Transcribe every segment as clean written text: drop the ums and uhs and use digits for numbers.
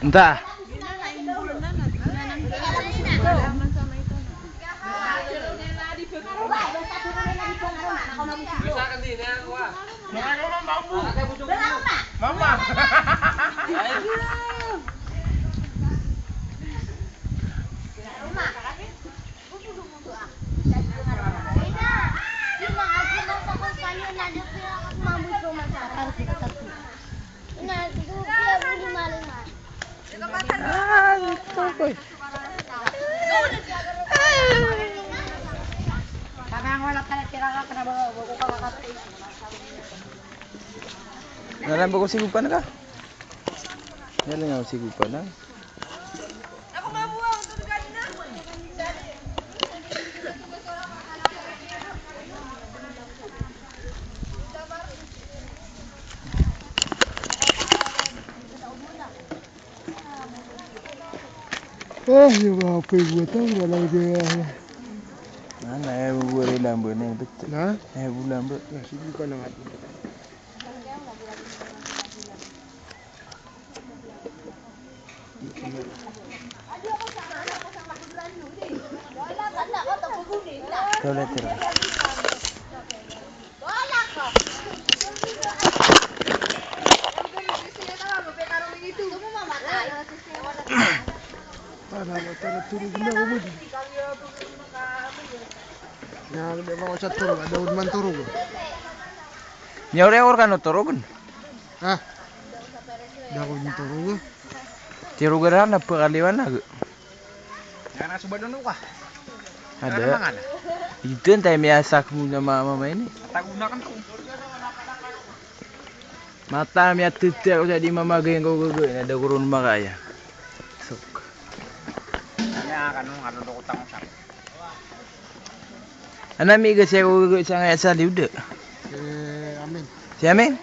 Entah. Mama. Ngaran bago sigupan ka? Ngaran nga sigupan na. Ako mabuang tulog na. Yung mga pigutan, walang dia. Mana buat lambu ni betul. Nah, Lambu. nah sigupan na nga. Toilet tu. Turun na ako mo. Yang dia mau cat turun, ada unman turun. Nyaure orang turun. Ah, dah aku turun. Tiru geran apa kalian nak? Yang nak coba dulu kah? Ada. Itu entah biasa kamu nama mama ini. Tak gunakan tu. Mata mia tidak usah di mama geng kau ada kurun makanya. Sok. Ya kan ada utang usap. Anak mi ke saya kau sangat asal udah. Amin. Si Amin?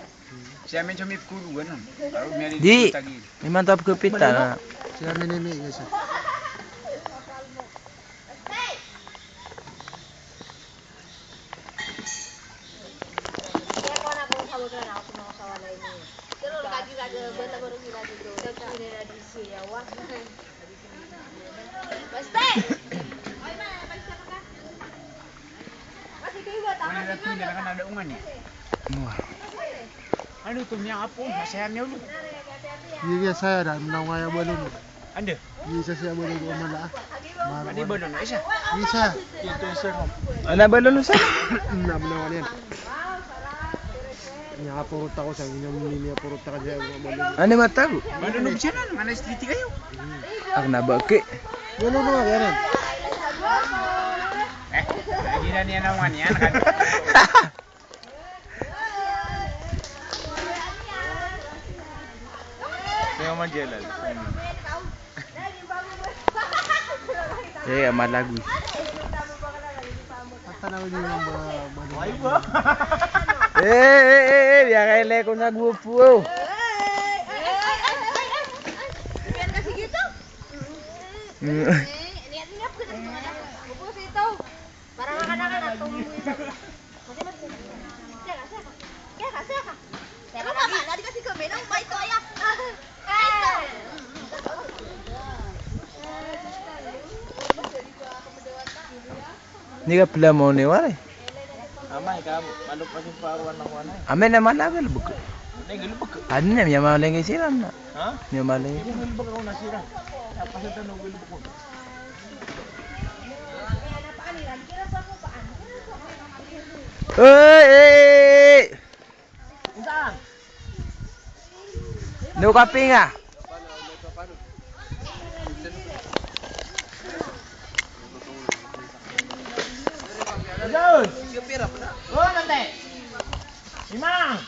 Si Amin cuma ikut kan. Baru miari Di. lagi. Memang tak kepita. Si Amin ini guys. Ada ungan ya? Aduh tuh yang apa? Nasihatnya dulu. Iya saya ada menawar yang balon. Anda? Bisa saya boleh buat mana? Ada balon Aisyah? Bisa. Itu saya. Anak balon lu sah? Nak menawar ni. Yang apa rutak ko sa inyo ini apa rutak aja balon. Ane mata bu? Balon nu bisa nan? Mana istri kayo? Aku nak bake. Balon nu kan? Lagi na niya naman yan kan. Saya mau jalan. Saya amat lagu. Kata na ni yung balon. Biar ele ko nagwupo. Biar kasih gitu. Niatnya apa kita semuanya? Bubus itu. Para anak-anak tunggu itu. Saya mama nak dikasih ke Benang baik tu ayah. Ni ka pala mo ni wala. Amay ka, balok pa si paruan ng wana. Amen naman lagal buku. Nay gulubog. Ano na miya malengay siram na. Ha? Miya malengay. Gulubog ako nasira. Tapos ito no gulubog ko. Oi. Saan? No kaping ah. Doon. Oh, nanti. Imang.